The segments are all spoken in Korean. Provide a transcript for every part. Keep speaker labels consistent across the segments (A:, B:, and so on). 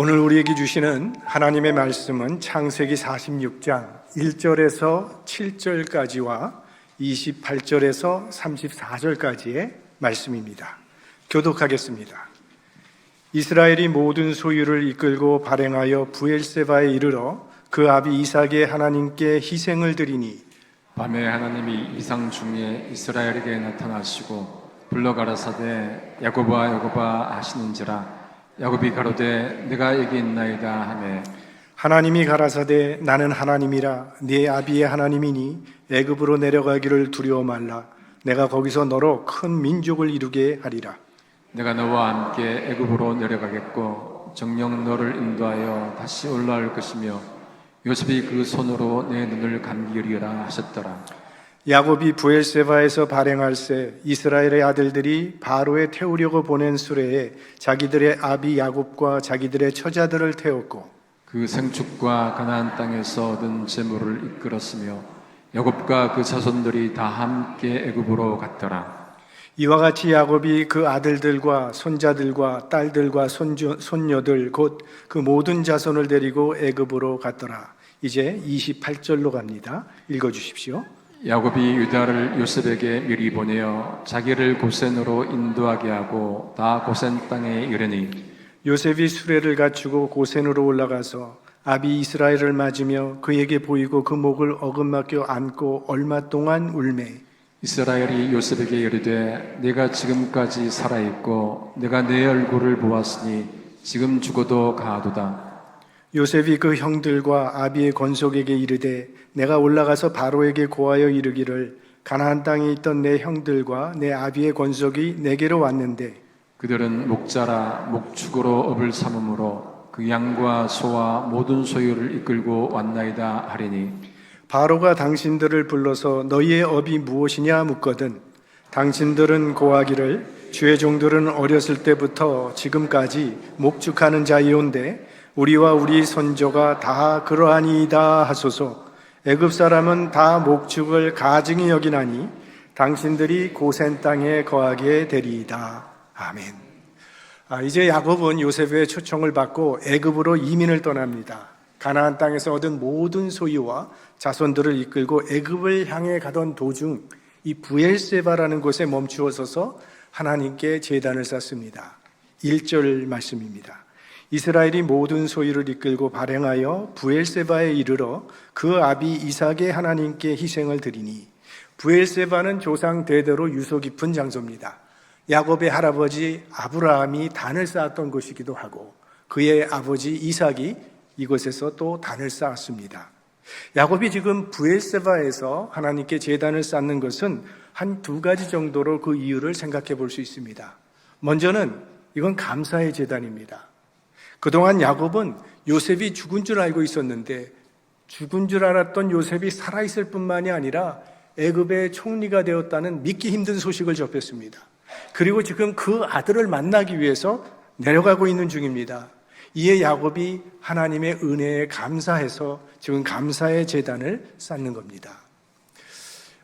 A: 오늘 우리에게 주시는 하나님의 말씀은 창세기 46장 1절에서 7절까지와 28절에서 34절까지의 말씀입니다. 교독하겠습니다. 이스라엘이 모든 소유를 이끌고 발행하여 브엘세바에 이르러 그 아비 이삭의 하나님께 희생을 드리니
B: 밤에 하나님이 이상 중에 이스라엘에게 나타나시고 불러 가라사대 야곱아 야곱아 하시는지라. 야곱이 가로되 내가 여기 있나이다 하매
A: 하나님이 가라사대 나는 하나님이라 네 아비의 하나님이니 애굽으로 내려가기를 두려워 말라. 내가 거기서 너로 큰 민족을 이루게 하리라.
B: 내가 너와 함께 애굽으로 내려가겠고 정녕 너를 인도하여 다시 올라올 것이며 요셉이 그 손으로 내 눈을 감기리라 하셨더라.
A: 야곱이 브엘세바에서 발행할새 이스라엘의 아들들이 바로에 태우려고 보낸 수레에 자기들의 아비 야곱과 자기들의 처자들을 태웠고
B: 그 생축과 가나안 땅에서 얻은 재물을 이끌었으며 야곱과 그 자손들이 다 함께 애굽으로 갔더라.
A: 이와 같이 야곱이 그 아들들과 손자들과 딸들과 손녀들 곧 그 모든 자손을 데리고 애굽으로 갔더라. 이제 28절로 갑니다. 읽어주십시오.
B: 야곱이 유다를 요셉에게 미리 보내어 자기를 고센으로 인도하게 하고 다 고센 땅에 이르니
A: 요셉이 수레를 갖추고 고센으로 올라가서 아비 이스라엘을 맞으며 그에게 보이고 그 목을 어긋맞겨 안고 얼마 동안 울매
B: 이스라엘이 요셉에게 이르되 내가 지금까지 살아있고 내가 내 얼굴을 보았으니 지금 죽어도 가하도다.
A: 요셉이 그 형들과 아비의 권속에게 이르되 내가 올라가서 바로에게 고하여 이르기를 가나안 땅에 있던 내 형들과 내 아비의 권속이 내게로 왔는데
B: 그들은 목자라 목축으로 업을 삼음으로 그 양과 소와 모든 소유를 이끌고 왔나이다 하리니
A: 바로가 당신들을 불러서 너희의 업이 무엇이냐 묻거든 당신들은 고하기를 주의 종들은 어렸을 때부터 지금까지 목축하는 자이온데 우리와 우리 선조가 다 그러하니이다 하소서. 애굽 사람은 다 목축을 가증히 여기나니 당신들이 고센 땅에 거하게 되리이다. 아멘. 이제 야곱은 요셉의 초청을 받고 애굽으로 이민을 떠납니다. 가나안 땅에서 얻은 모든 소유와 자손들을 이끌고 애굽을 향해 가던 도중 이 브엘세바라는 곳에 멈추어 서서 하나님께 제단을 쌓습니다. 1절 말씀입니다. 이스라엘이 모든 소유를 이끌고 발행하여 브엘세바에 이르러 그 아비 이삭의 하나님께 희생을 드리니 브엘세바는 조상 대대로 유서 깊은 장소입니다. 야곱의 할아버지 아브라함이 단을 쌓았던 곳이기도 하고 그의 아버지 이삭이 이곳에서 또 단을 쌓았습니다. 야곱이 지금 브엘세바에서 하나님께 제단을 쌓는 것은 한 두 가지 정도로 그 이유를 생각해 볼 수 있습니다. 먼저는 이건 감사의 제단입니다. 그동안 야곱은 요셉이 죽은 줄 알고 있었는데 죽은 줄 알았던 요셉이 살아있을 뿐만이 아니라 애굽의 총리가 되었다는 믿기 힘든 소식을 접했습니다. 그리고 지금 그 아들을 만나기 위해서 내려가고 있는 중입니다. 이에 야곱이 하나님의 은혜에 감사해서 지금 감사의 제단을 쌓는 겁니다.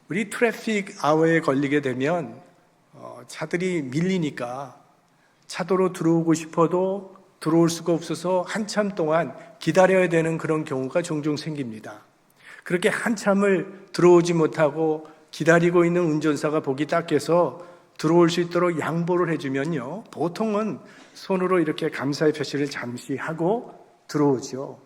A: 우리 트래픽 아워에 걸리게 되면 차들이 밀리니까 차도로 들어오고 싶어도 들어올 수가 없어서 한참 동안 기다려야 되는 그런 경우가 종종 생깁니다. 그렇게 한참을 들어오지 못하고 기다리고 있는 운전사가 보기 딱해서 들어올 수 있도록 양보를 해주면요, 보통은 손으로 이렇게 감사의 표시를 잠시 하고 들어오죠.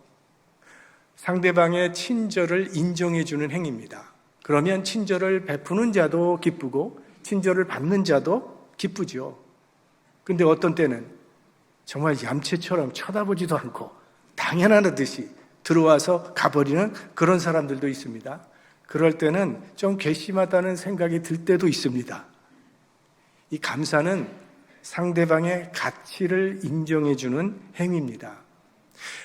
A: 상대방의 친절을 인정해주는 행위입니다. 그러면 친절을 베푸는 자도 기쁘고 친절을 받는 자도 기쁘죠. 근데 어떤 때는 정말 얌체처럼 쳐다보지도 않고 당연하듯이 들어와서 가버리는 그런 사람들도 있습니다. 그럴 때는 좀 괘씸하다는 생각이 들 때도 있습니다. 이 감사는 상대방의 가치를 인정해주는 행위입니다.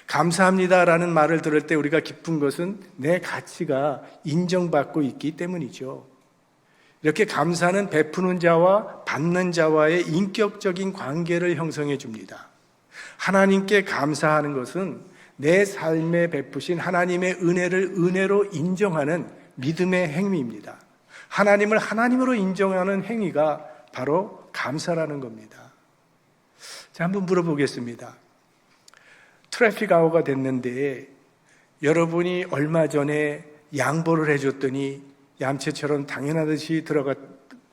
A: 감사합니다라는 말을 들을 때 우리가 기쁜 것은 내 가치가 인정받고 있기 때문이죠. 이렇게 감사는 베푸는 자와 받는 자와의 인격적인 관계를 형성해 줍니다. 하나님께 감사하는 것은 내 삶에 베푸신 하나님의 은혜를 은혜로 인정하는 믿음의 행위입니다. 하나님을 하나님으로 인정하는 행위가 바로 감사라는 겁니다. 자, 한번 물어보겠습니다. 트래픽 아워가 됐는데 여러분이 얼마 전에 양보를 해줬더니 얌체처럼 당연하듯이 들어가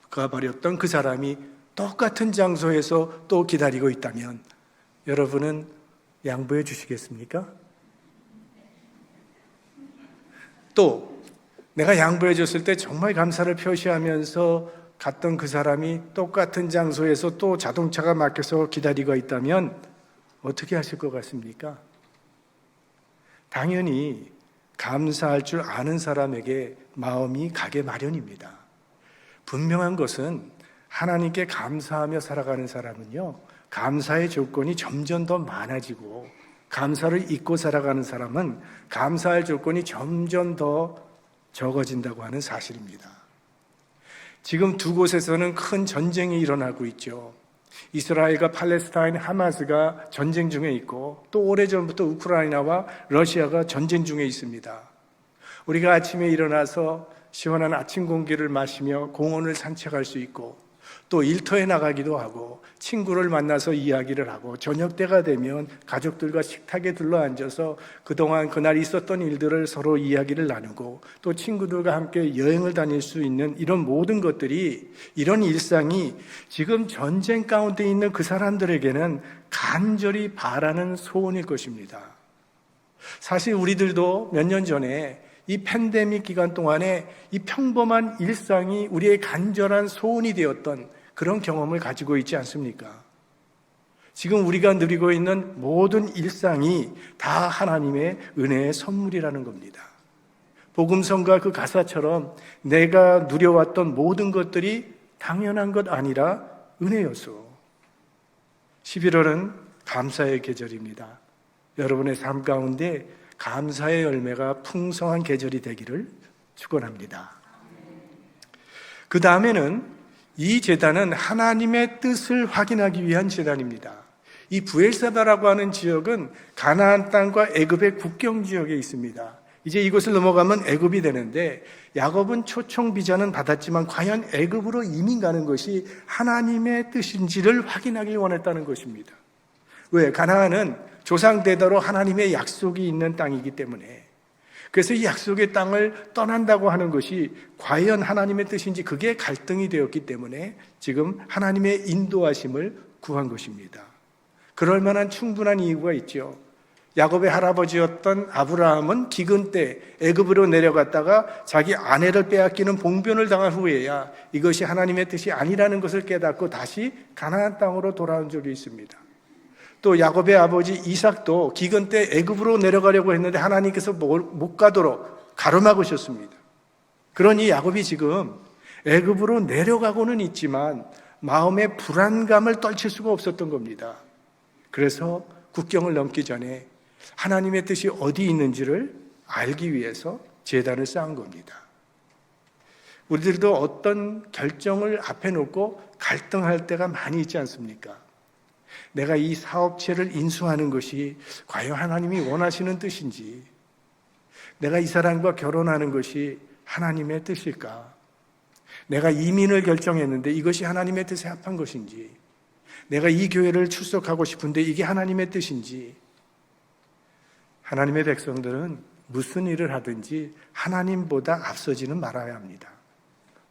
A: 버렸던 그 사람이 똑같은 장소에서 또 기다리고 있다면 여러분은 양보해 주시겠습니까? 또 내가 양보해 줬을 때 정말 감사를 표시하면서 갔던 그 사람이 똑같은 장소에서 또 자동차가 막혀서 기다리고 있다면 어떻게 하실 것 같습니까? 당연히 감사할 줄 아는 사람에게 마음이 가게 마련입니다. 분명한 것은 하나님께 감사하며 살아가는 사람은요, 감사의 조건이 점점 더 많아지고 감사를 잊고 살아가는 사람은 감사할 조건이 점점 더 적어진다고 하는 사실입니다. 지금 두 곳에서는 큰 전쟁이 일어나고 있죠. 이스라엘과 팔레스타인 하마스가 전쟁 중에 있고 또 오래전부터 우크라이나와 러시아가 전쟁 중에 있습니다. 우리가 아침에 일어나서 시원한 아침 공기를 마시며 공원을 산책할 수 있고 또 일터에 나가기도 하고 친구를 만나서 이야기를 하고 저녁 때가 되면 가족들과 식탁에 둘러앉아서 그동안 그날 있었던 일들을 서로 이야기를 나누고 또 친구들과 함께 여행을 다닐 수 있는 이런 모든 것들이, 이런 일상이 지금 전쟁 가운데 있는 그 사람들에게는 간절히 바라는 소원일 것입니다. 사실 우리들도 몇 년 전에 이 팬데믹 기간 동안에 이 평범한 일상이 우리의 간절한 소원이 되었던 그런 경험을 가지고 있지 않습니까? 지금 우리가 누리고 있는 모든 일상이 다 하나님의 은혜의 선물이라는 겁니다. 복음성가 그 가사처럼 내가 누려왔던 모든 것들이 당연한 것 아니라 은혜였소. 11월은 감사의 계절입니다. 여러분의 삶 가운데 감사의 열매가 풍성한 계절이 되기를 축원합니다. 그 다음에는 이 제단은 하나님의 뜻을 확인하기 위한 제단입니다. 이 부엘사바라고 하는 지역은 가나안 땅과 애굽의 국경 지역에 있습니다. 이제 이곳을 넘어가면 애굽이 되는데 야곱은 초청 비자는 받았지만 과연 애굽으로 이민 가는 것이 하나님의 뜻인지를 확인하기 원했다는 것입니다. 왜? 가나안은 조상 대대로 하나님의 약속이 있는 땅이기 때문에, 그래서 이 약속의 땅을 떠난다고 하는 것이 과연 하나님의 뜻인지 그게 갈등이 되었기 때문에 지금 하나님의 인도하심을 구한 것입니다. 그럴 만한 충분한 이유가 있죠. 야곱의 할아버지였던 아브라함은 기근 때 애굽으로 내려갔다가 자기 아내를 빼앗기는 봉변을 당한 후에야 이것이 하나님의 뜻이 아니라는 것을 깨닫고 다시 가나안 땅으로 돌아온 적이 있습니다. 또 야곱의 아버지 이삭도 기근 때 애굽으로 내려가려고 했는데 하나님께서 못 가도록 가로막으셨습니다. 그러니 야곱이 지금 애굽으로 내려가고는 있지만 마음의 불안감을 떨칠 수가 없었던 겁니다. 그래서 국경을 넘기 전에 하나님의 뜻이 어디 있는지를 알기 위해서 제단을 쌓은 겁니다. 우리들도 어떤 결정을 앞에 놓고 갈등할 때가 많이 있지 않습니까? 내가 이 사업체를 인수하는 것이 과연 하나님이 원하시는 뜻인지, 내가 이 사람과 결혼하는 것이 하나님의 뜻일까? 내가 이민을 결정했는데 이것이 하나님의 뜻에 합한 것인지, 내가 이 교회를 출석하고 싶은데 이게 하나님의 뜻인지. 하나님의 백성들은 무슨 일을 하든지 하나님보다 앞서지는 말아야 합니다.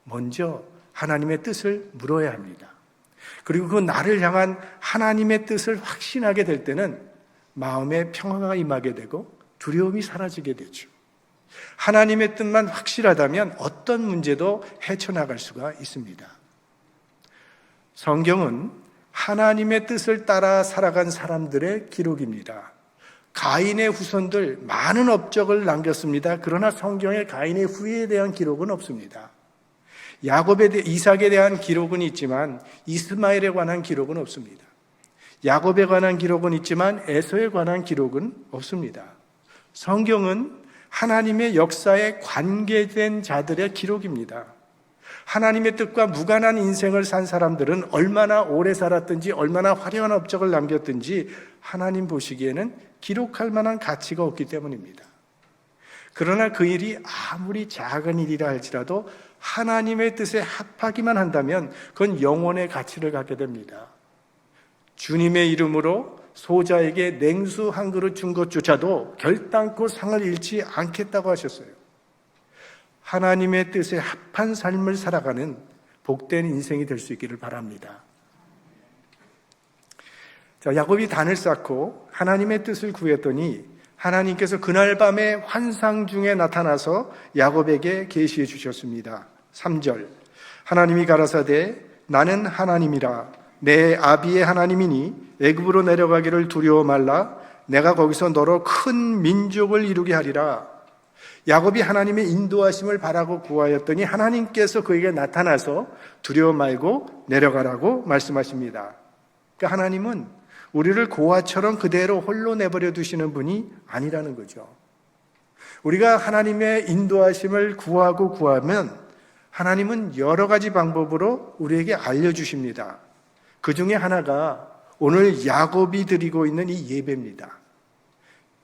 A: 먼저 하나님의 뜻을 물어야 합니다. 그리고 그 나를 향한 하나님의 뜻을 확신하게 될 때는 마음에 평화가 임하게 되고 두려움이 사라지게 되죠. 하나님의 뜻만 확실하다면 어떤 문제도 헤쳐나갈 수가 있습니다. 성경은 하나님의 뜻을 따라 살아간 사람들의 기록입니다. 가인의 후손들 많은 업적을 남겼습니다. 그러나 성경에 가인의 후예에 대한 기록은 없습니다. 이삭에 대한 기록은 있지만 이스마엘에 관한 기록은 없습니다. 야곱에 관한 기록은 있지만 에서에 관한 기록은 없습니다. 성경은 하나님의 역사에 관계된 자들의 기록입니다. 하나님의 뜻과 무관한 인생을 산 사람들은 얼마나 오래 살았든지 얼마나 화려한 업적을 남겼든지 하나님 보시기에는 기록할 만한 가치가 없기 때문입니다. 그러나 그 일이 아무리 작은 일이라 할지라도 하나님의 뜻에 합하기만 한다면 그건 영원의 가치를 갖게 됩니다. 주님의 이름으로 소자에게 냉수 한 그릇 준 것조차도 결단코 상을 잃지 않겠다고 하셨어요. 하나님의 뜻에 합한 삶을 살아가는 복된 인생이 될 수 있기를 바랍니다. 자, 야곱이 단을 쌓고 하나님의 뜻을 구했더니 하나님께서 그날 밤에 환상 중에 나타나서 야곱에게 계시해 주셨습니다. 3절 하나님이 가라사대 나는 하나님이라 내 아비의 하나님이니 애굽으로 내려가기를 두려워 말라 내가 거기서 너로 큰 민족을 이루게 하리라. 야곱이 하나님의 인도하심을 바라고 구하였더니 하나님께서 그에게 나타나서 두려워 말고 내려가라고 말씀하십니다. 그러니까 하나님은 우리를 고아처럼 그대로 홀로 내버려 두시는 분이 아니라는 거죠. 우리가 하나님의 인도하심을 구하면 하나님은 여러 가지 방법으로 우리에게 알려주십니다. 그 중에 하나가 오늘 야곱이 드리고 있는 이 예배입니다.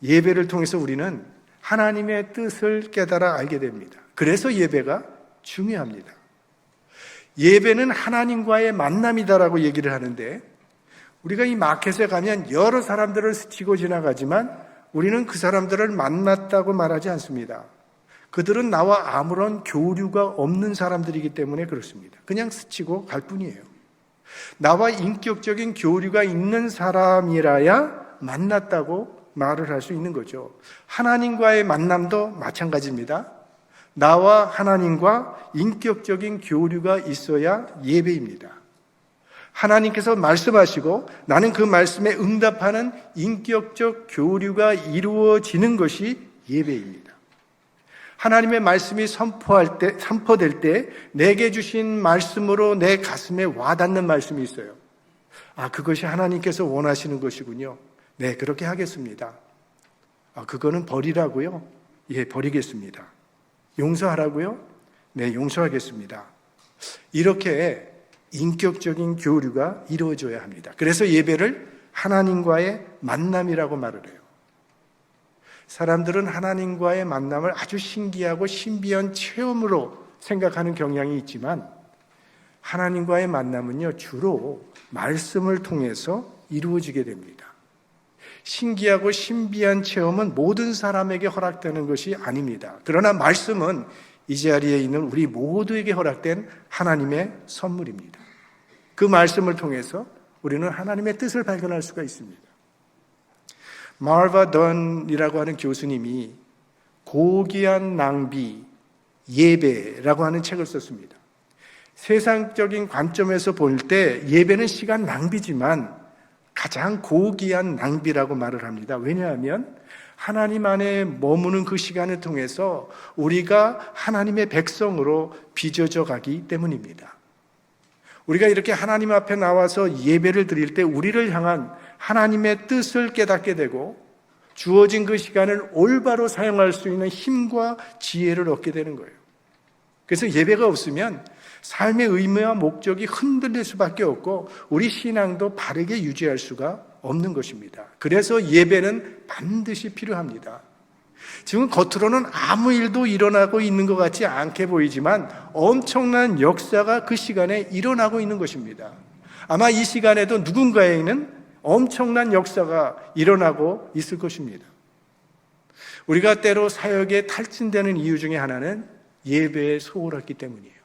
A: 예배를 통해서 우리는 하나님의 뜻을 깨달아 알게 됩니다. 그래서 예배가 중요합니다. 예배는 하나님과의 만남이다라고 얘기를 하는데 우리가 이 마켓에 가면 여러 사람들을 스치고 지나가지만 우리는 그 사람들을 만났다고 말하지 않습니다. 그들은 나와 아무런 교류가 없는 사람들이기 때문에 그렇습니다. 그냥 스치고 갈 뿐이에요. 나와 인격적인 교류가 있는 사람이라야 만났다고 말을 할 수 있는 거죠. 하나님과의 만남도 마찬가지입니다. 나와 하나님과 인격적인 교류가 있어야 예배입니다. 하나님께서 말씀하시고 나는 그 말씀에 응답하는 인격적 교류가 이루어지는 것이 예배입니다. 하나님의 말씀이 선포될 때 내게 주신 말씀으로 내 가슴에 와닿는 말씀이 있어요. 그것이 하나님께서 원하시는 것이군요. 네, 그렇게 하겠습니다. 그거는 버리라고요? 예, 버리겠습니다. 용서하라고요? 네, 용서하겠습니다. 이렇게 인격적인 교류가 이루어져야 합니다. 그래서 예배를 하나님과의 만남이라고 말을 해요. 사람들은 하나님과의 만남을 아주 신기하고 신비한 체험으로 생각하는 경향이 있지만 하나님과의 만남은요, 주로 말씀을 통해서 이루어지게 됩니다. 신기하고 신비한 체험은 모든 사람에게 허락되는 것이 아닙니다. 그러나 말씀은 이 자리에 있는 우리 모두에게 허락된 하나님의 선물입니다. 그 말씀을 통해서 우리는 하나님의 뜻을 발견할 수가 있습니다. 마르바 던이라고 하는 교수님이 고귀한 낭비, 예배라고 하는 책을 썼습니다. 세상적인 관점에서 볼 때 예배는 시간 낭비지만 가장 고귀한 낭비라고 말을 합니다. 왜냐하면 하나님 안에 머무는 그 시간을 통해서 우리가 하나님의 백성으로 빚어져 가기 때문입니다. 우리가 이렇게 하나님 앞에 나와서 예배를 드릴 때 우리를 향한 하나님의 뜻을 깨닫게 되고 주어진 그 시간을 올바로 사용할 수 있는 힘과 지혜를 얻게 되는 거예요. 그래서 예배가 없으면 삶의 의미와 목적이 흔들릴 수밖에 없고 우리 신앙도 바르게 유지할 수가 없는 것입니다. 그래서 예배는 반드시 필요합니다. 지금 겉으로는 아무 일도 일어나고 있는 것 같지 않게 보이지만 엄청난 역사가 그 시간에 일어나고 있는 것입니다. 아마 이 시간에도 누군가에는 엄청난 역사가 일어나고 있을 것입니다. 우리가 때로 사역에 탈진되는 이유 중에 하나는 예배에 소홀했기 때문이에요.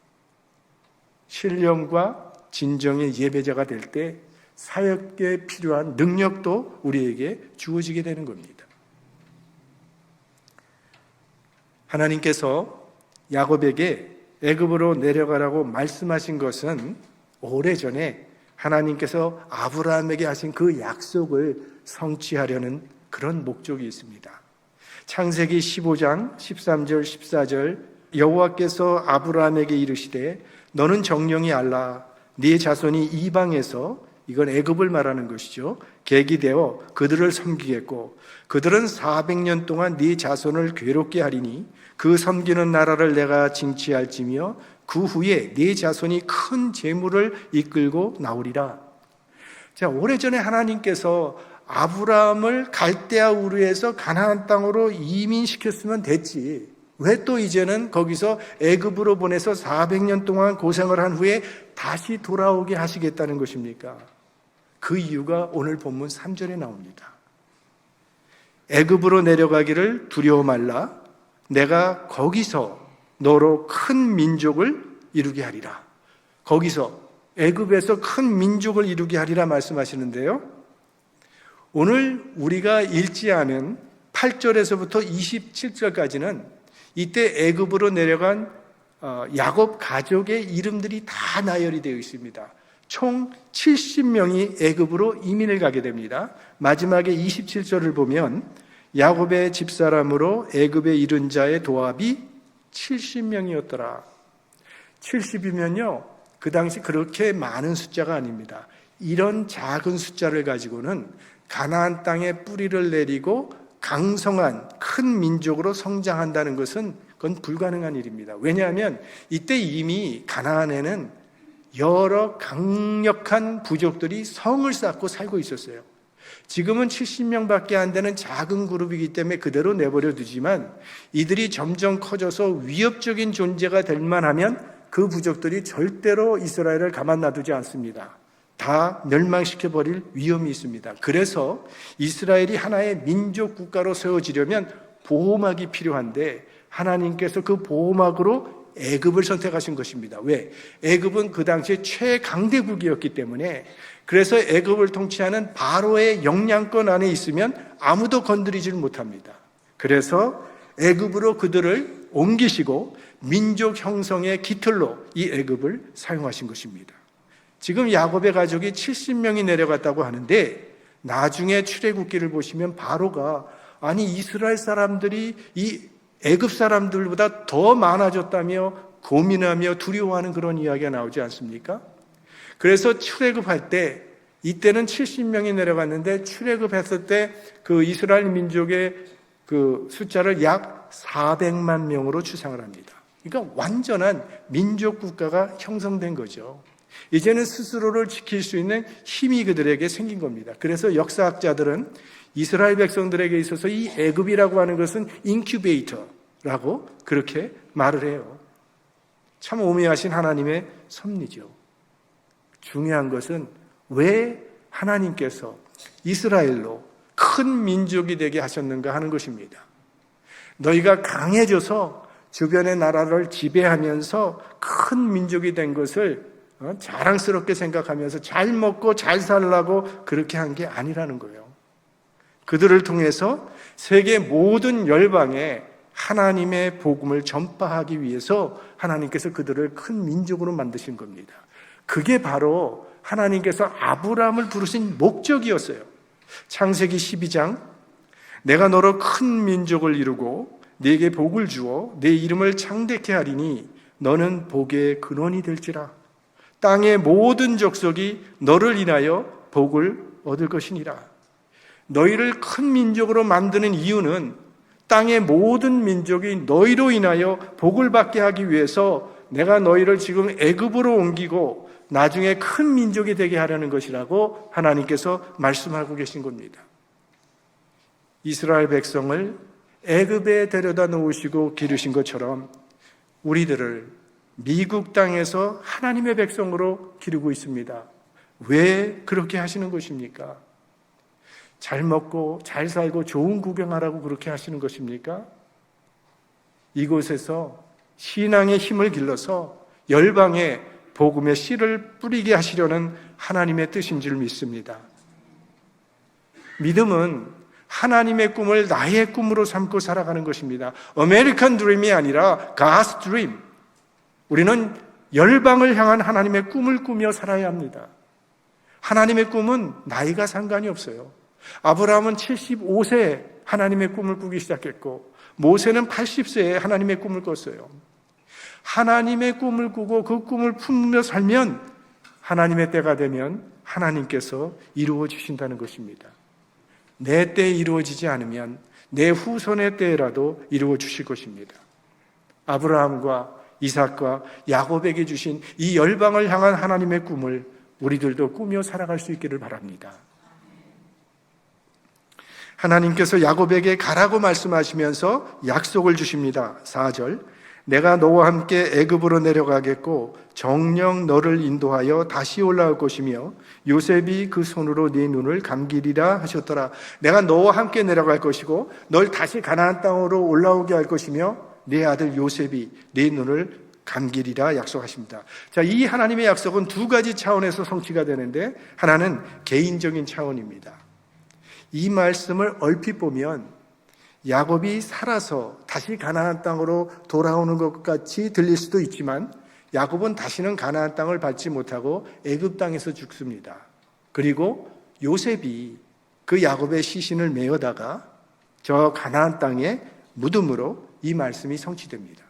A: 신령과 진정의 예배자가 될 때 사역에 필요한 능력도 우리에게 주어지게 되는 겁니다. 하나님께서 야곱에게 애굽으로 내려가라고 말씀하신 것은 오래전에 하나님께서 아브라함에게 하신 그 약속을 성취하려는 그런 목적이 있습니다. 창세기 15장 13절 14절 여호와께서 아브라함에게 이르시되 너는 정령이 알라 네 자손이 이방에서 이건 애굽을 말하는 것이죠. 객이 되어 그들을 섬기겠고 그들은 400년 동안 네 자손을 괴롭게 하리니 그 섬기는 나라를 내가 징치할지며 그 후에 네 자손이 큰 재물을 이끌고 나오리라. 자, 오래전에 하나님께서 아브라함을 갈대아 우르에서 가나안 땅으로 이민시켰으면 됐지. 왜 또 이제는 거기서 애굽으로 보내서 400년 동안 고생을 한 후에 다시 돌아오게 하시겠다는 것입니까? 그 이유가 오늘 본문 3절에 나옵니다. 애굽으로 내려가기를 두려워 말라. 내가 거기서 너로 큰 민족을 이루게 하리라. 거기서 애굽에서 큰 민족을 이루게 하리라 말씀하시는데요. 오늘 우리가 읽지 않은 8절에서부터 27절까지는 이때 애굽으로 내려간 야곱 가족의 이름들이 다 나열이 되어 있습니다. 총 70명이 애굽으로 이민을 가게 됩니다. 마지막에 27절을 보면 야곱의 집사람으로 애굽에 이른 자의 도합이 70명이었더라. 70이면요, 그 당시 그렇게 많은 숫자가 아닙니다. 이런 작은 숫자를 가지고는 가나안 땅에 뿌리를 내리고 강성한 큰 민족으로 성장한다는 것은 그건 불가능한 일입니다. 왜냐하면 이때 이미 가나안에는 여러 강력한 부족들이 성을 쌓고 살고 있었어요. 지금은 70명밖에 안 되는 작은 그룹이기 때문에 그대로 내버려 두지만 이들이 점점 커져서 위협적인 존재가 될 만하면 그 부족들이 절대로 이스라엘을 가만 놔두지 않습니다. 다 멸망시켜버릴 위험이 있습니다. 그래서 이스라엘이 하나의 민족 국가로 세워지려면 보호막이 필요한데 하나님께서 그 보호막으로 애굽을 선택하신 것입니다. 왜? 애굽은 그 당시에 최강대국이었기 때문에, 그래서 애굽을 통치하는 바로의 영향권 안에 있으면 아무도 건드리질 못합니다. 그래서 애굽으로 그들을 옮기시고 민족 형성의 기틀로 이 애굽을 사용하신 것입니다. 지금 야곱의 가족이 70명이 내려갔다고 하는데 나중에 출애굽기를 보시면 바로가 아니 이스라엘 사람들이 이 애굽 사람들보다 더 많아졌다며 고민하며 두려워하는 그런 이야기가 나오지 않습니까? 그래서 출애굽할 때 이때는 70명이 내려갔는데 출애굽했을 때 그 이스라엘 민족의 그 숫자를 약 400만 명으로 추상을 합니다. 그러니까 완전한 민족 국가가 형성된 거죠. 이제는 스스로를 지킬 수 있는 힘이 그들에게 생긴 겁니다. 그래서 역사학자들은 이스라엘 백성들에게 있어서 이 애굽이라고 하는 것은 인큐베이터라고 그렇게 말을 해요. 참 오묘하신 하나님의 섭리죠. 중요한 것은 왜 하나님께서 이스라엘로 큰 민족이 되게 하셨는가 하는 것입니다. 너희가 강해져서 주변의 나라를 지배하면서 큰 민족이 된 것을 자랑스럽게 생각하면서 잘 먹고 잘 살라고 그렇게 한 게 아니라는 거예요. 그들을 통해서 세계 모든 열방에 하나님의 복음을 전파하기 위해서 하나님께서 그들을 큰 민족으로 만드신 겁니다. 그게 바로 하나님께서 아브라함을 부르신 목적이었어요. 창세기 12장 내가 너로 큰 민족을 이루고 네게 복을 주어 네 이름을 창대케 하리니 너는 복의 근원이 될지라. 땅의 모든 족속이 너를 인하여 복을 얻을 것이니라. 너희를 큰 민족으로 만드는 이유는 땅의 모든 민족이 너희로 인하여 복을 받게 하기 위해서 내가 너희를 지금 애굽으로 옮기고 나중에 큰 민족이 되게 하려는 것이라고 하나님께서 말씀하고 계신 겁니다. 이스라엘 백성을 애굽에 데려다 놓으시고 기르신 것처럼 우리들을 미국 땅에서 하나님의 백성으로 기르고 있습니다. 왜 그렇게 하시는 것입니까? 잘 먹고 잘 살고 좋은 구경하라고 그렇게 하시는 것입니까? 이곳에서 신앙의 힘을 길러서 열방에 복음의 씨를 뿌리게 하시려는 하나님의 뜻인 줄 믿습니다. 믿음은 하나님의 꿈을 나의 꿈으로 삼고 살아가는 것입니다. 아메리칸 드림이 아니라 God's dream. 우리는 열방을 향한 하나님의 꿈을 꾸며 살아야 합니다. 하나님의 꿈은 나이가 상관이 없어요. 아브라함은 75세에 하나님의 꿈을 꾸기 시작했고 모세는 80세에 하나님의 꿈을 꿨어요. 하나님의 꿈을 꾸고 그 꿈을 품으며 살면 하나님의 때가 되면 하나님께서 이루어 주신다는 것입니다. 내 때에 이루어지지 않으면 내 후손의 때라도 이루어 주실 것입니다. 아브라함과 이삭과 야곱에게 주신 이 열방을 향한 하나님의 꿈을 우리들도 꾸며 살아갈 수 있기를 바랍니다. 하나님께서 야곱에게 가라고 말씀하시면서 약속을 주십니다. 4절 내가 너와 함께 애굽으로 내려가겠고 정녕 너를 인도하여 다시 올라올 것이며 요셉이 그 손으로 네 눈을 감기리라 하셨더라. 내가 너와 함께 내려갈 것이고 널 다시 가나안 땅으로 올라오게 할 것이며 네 아들 요셉이 네 눈을 감기리라 약속하십니다. 자, 이 하나님의 약속은 두 가지 차원에서 성취가 되는데 하나는 개인적인 차원입니다. 이 말씀을 얼핏 보면 야곱이 살아서 다시 가나안 땅으로 돌아오는 것 같이 들릴 수도 있지만 야곱은 다시는 가나안 땅을 밟지 못하고 애굽 땅에서 죽습니다. 그리고 요셉이 그 야곱의 시신을 메어다가 저 가나안 땅에 무덤으로 이 말씀이 성취됩니다.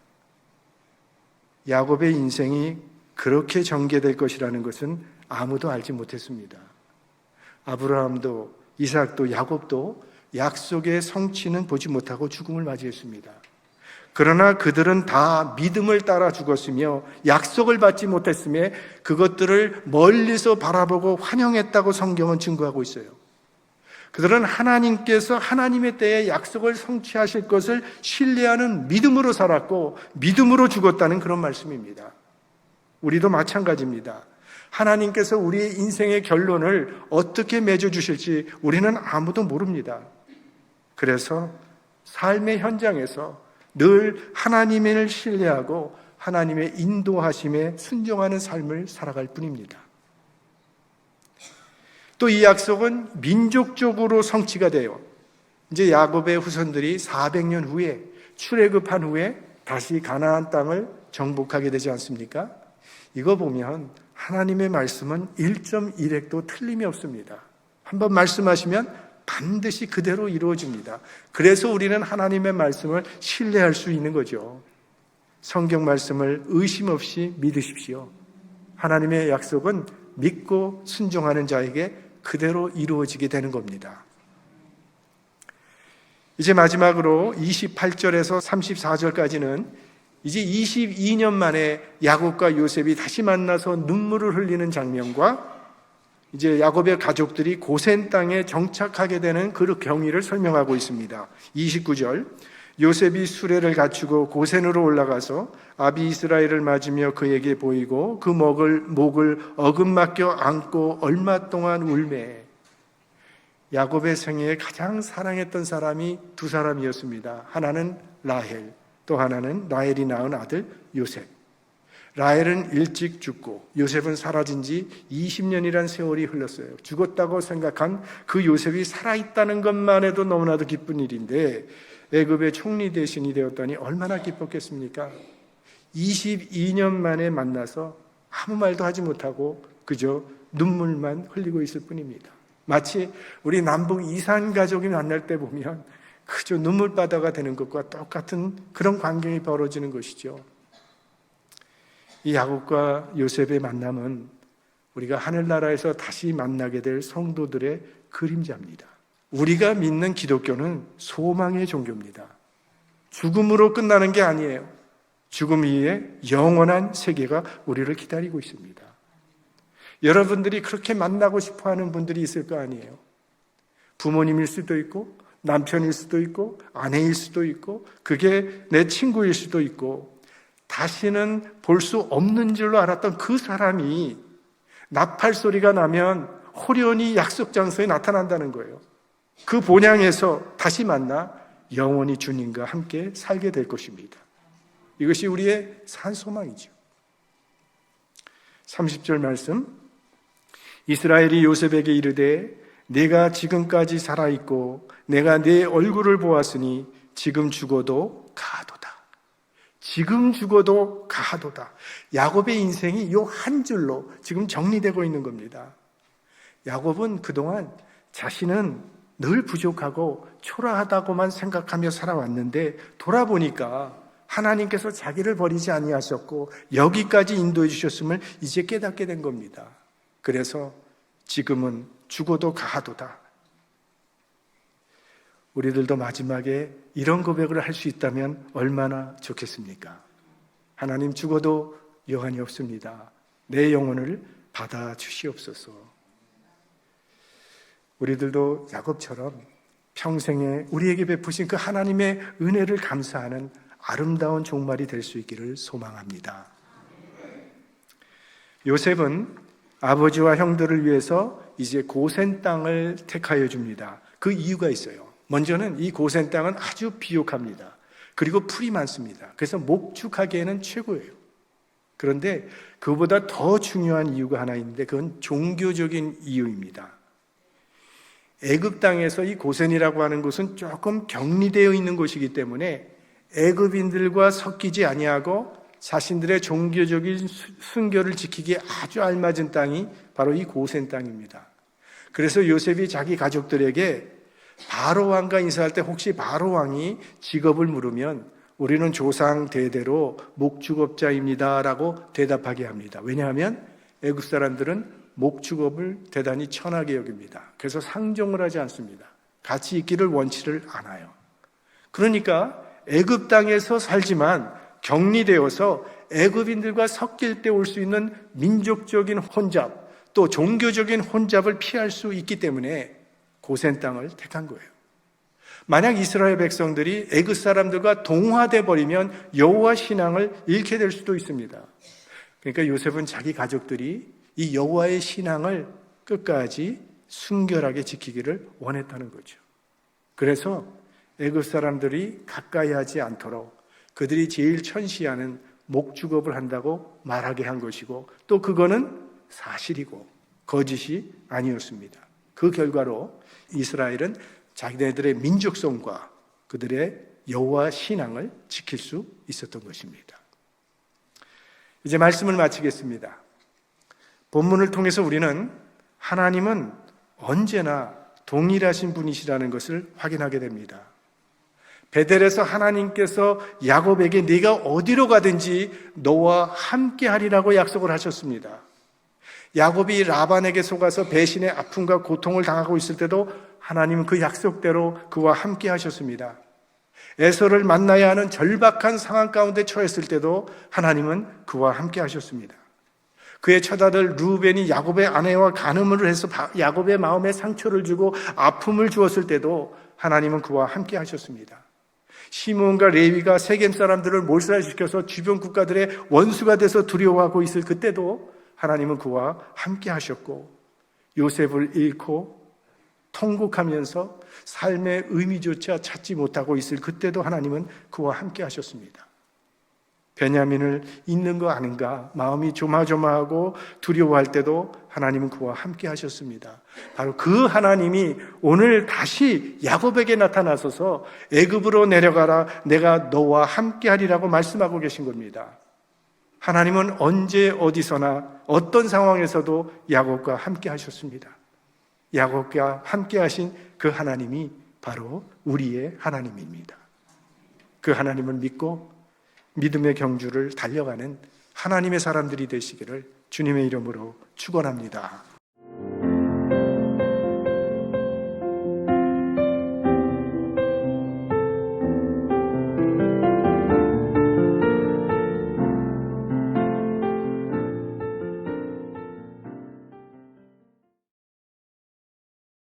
A: 야곱의 인생이 그렇게 전개될 것이라는 것은 아무도 알지 못했습니다. 아브라함도 이삭도 야곱도 약속의 성취는 보지 못하고 죽음을 맞이했습니다. 그러나 그들은 다 믿음을 따라 죽었으며 약속을 받지 못했음에 그것들을 멀리서 바라보고 환영했다고 성경은 증거하고 있어요. 그들은 하나님께서 하나님의 때에 약속을 성취하실 것을 신뢰하는 믿음으로 살았고 믿음으로 죽었다는 그런 말씀입니다. 우리도 마찬가지입니다. 하나님께서 우리의 인생의 결론을 어떻게 맺어주실지 우리는 아무도 모릅니다. 그래서 삶의 현장에서 늘 하나님을 신뢰하고 하나님의 인도하심에 순종하는 삶을 살아갈 뿐입니다. 또 이 약속은 민족적으로 성취가 돼요. 이제 야곱의 후손들이 400년 후에 출애굽한 후에 다시 가나안 땅을 정복하게 되지 않습니까? 이거 보면 하나님의 말씀은 1.1획도 틀림이 없습니다. 한번 말씀하시면 반드시 그대로 이루어집니다. 그래서 우리는 하나님의 말씀을 신뢰할 수 있는 거죠. 성경 말씀을 의심 없이 믿으십시오. 하나님의 약속은 믿고 순종하는 자에게 그대로 이루어지게 되는 겁니다. 이제 마지막으로 28절에서 34절까지는 이제 22년 만에 야곱과 요셉이 다시 만나서 눈물을 흘리는 장면과 이제 야곱의 가족들이 고센 땅에 정착하게 되는 그 경위를 설명하고 있습니다. 29절, 요셉이 수레를 갖추고 고센으로 올라가서 아비이스라엘을 맞으며 그에게 보이고 그 목을 어금맞겨 안고 얼마 동안 울매. 야곱의 생애에 가장 사랑했던 사람이 두 사람이었습니다. 하나는 라헬, 또 하나는 라헬이 낳은 아들 요셉. 라헬은 일찍 죽고 요셉은 사라진 지 20년이란 세월이 흘렀어요. 죽었다고 생각한 그 요셉이 살아있다는 것만 해도 너무나도 기쁜 일인데 애굽의 총리 대신이 되었다니 얼마나 기뻤겠습니까? 22년 만에 만나서 아무 말도 하지 못하고 그저 눈물만 흘리고 있을 뿐입니다. 마치 우리 남북 이산 가족이 만날 때 보면 그저 눈물바다가 되는 것과 똑같은 그런 광경이 벌어지는 것이죠. 이 야곱과 요셉의 만남은 우리가 하늘나라에서 다시 만나게 될 성도들의 그림자입니다. 우리가 믿는 기독교는 소망의 종교입니다. 죽음으로 끝나는 게 아니에요. 죽음 이후에 영원한 세계가 우리를 기다리고 있습니다. 여러분들이 그렇게 만나고 싶어하는 분들이 있을 거 아니에요. 부모님일 수도 있고 남편일 수도 있고 아내일 수도 있고 그게 내 친구일 수도 있고 다시는 볼 수 없는 줄로 알았던 그 사람이 나팔 소리가 나면 호련히 약속 장소에 나타난다는 거예요. 그 본향에서 다시 만나 영원히 주님과 함께 살게 될 것입니다. 이것이 우리의 산소망이죠. 30절 말씀, 이스라엘이 요셉에게 이르되 내가 지금까지 살아있고 내가 네 얼굴을 보았으니 지금 죽어도 가하도다. 지금 죽어도 가하도다. 야곱의 인생이 이 한 줄로 지금 정리되고 있는 겁니다. 야곱은 그동안 자신은 늘 부족하고 초라하다고만 생각하며 살아왔는데 돌아보니까 하나님께서 자기를 버리지 아니하셨고 여기까지 인도해 주셨음을 이제 깨닫게 된 겁니다. 그래서 지금은 죽어도 가하도다. 우리들도 마지막에 이런 고백을 할 수 있다면 얼마나 좋겠습니까? 하나님, 죽어도 여한이 없습니다. 내 영혼을 받아주시옵소서. 우리들도 야곱처럼 평생에 우리에게 베푸신 그 하나님의 은혜를 감사하는 아름다운 종말이 될 수 있기를 소망합니다. 요셉은 아버지와 형들을 위해서 이제 고센 땅을 택하여 줍니다. 그 이유가 있어요. 먼저는 이 고센 땅은 아주 비옥합니다. 그리고 풀이 많습니다. 그래서 목축하기에는 최고예요. 그런데 그보다 더 중요한 이유가 하나 있는데 그건 종교적인 이유입니다. 애굽 땅에서 이 고센이라고 하는 곳은 조금 격리되어 있는 곳이기 때문에 애굽인들과 섞이지 아니하고 자신들의 종교적인 순결을 지키기에 아주 알맞은 땅이 바로 이 고센 땅입니다. 그래서 요셉이 자기 가족들에게 바로 왕과 인사할 때 혹시 바로 왕이 직업을 물으면 우리는 조상 대대로 목축업자입니다라고 대답하게 합니다. 왜냐하면 애굽 사람들은 목축업을 대단히 천하게 여깁니다. 그래서 상종을 하지 않습니다. 같이 있기를 원치를 않아요. 그러니까 애굽 땅에서 살지만 격리되어서 애굽인들과 섞일 때 올 수 있는 민족적인 혼잡, 또 종교적인 혼잡을 피할 수 있기 때문에 고센 땅을 택한 거예요. 만약 이스라엘 백성들이 애굽 사람들과 동화돼 버리면 여호와 신앙을 잃게 될 수도 있습니다. 그러니까 요셉은 자기 가족들이 이 여호와의 신앙을 끝까지 순결하게 지키기를 원했다는 거죠. 그래서 애굽 사람들이 가까이 하지 않도록 그들이 제일 천시하는 목축업을 한다고 말하게 한 것이고, 또 그거는 사실이고 거짓이 아니었습니다. 그 결과로 이스라엘은 자기네들의 민족성과 그들의 여호와 신앙을 지킬 수 있었던 것입니다. 이제 말씀을 마치겠습니다. 본문을 통해서 우리는 하나님은 언제나 동일하신 분이시라는 것을 확인하게 됩니다. 베델에서 하나님께서 야곱에게 네가 어디로 가든지 너와 함께 하리라고 약속을 하셨습니다. 야곱이 라반에게 속아서 배신의 아픔과 고통을 당하고 있을 때도 하나님은 그 약속대로 그와 함께 하셨습니다. 에서를 만나야 하는 절박한 상황 가운데 처했을 때도 하나님은 그와 함께 하셨습니다. 그의 첫아들 루벤이 야곱의 아내와 간음을 해서 야곱의 마음에 상처를 주고 아픔을 주었을 때도 하나님은 그와 함께 하셨습니다. 시므온과 레위가 세겜 사람들을 몰살시켜서 주변 국가들의 원수가 돼서 두려워하고 있을 그때도 하나님은 그와 함께 하셨고, 요셉을 잃고 통곡하면서 삶의 의미조차 찾지 못하고 있을 그때도 하나님은 그와 함께 하셨습니다. 베냐민을 잊는 거 아닌가 마음이 조마조마하고 두려워할 때도 하나님은 그와 함께 하셨습니다. 바로 그 하나님이 오늘 다시 야곱에게 나타나셔서 애굽으로 내려가라 내가 너와 함께 하리라고 말씀하고 계신 겁니다. 하나님은 언제 어디서나 어떤 상황에서도 야곱과 함께 하셨습니다. 야곱과 함께 하신 그 하나님이 바로 우리의 하나님입니다. 그 하나님을 믿고 믿음의 경주를 달려가는 하나님의 사람들이 되시기를 주님의 이름으로 축원합니다.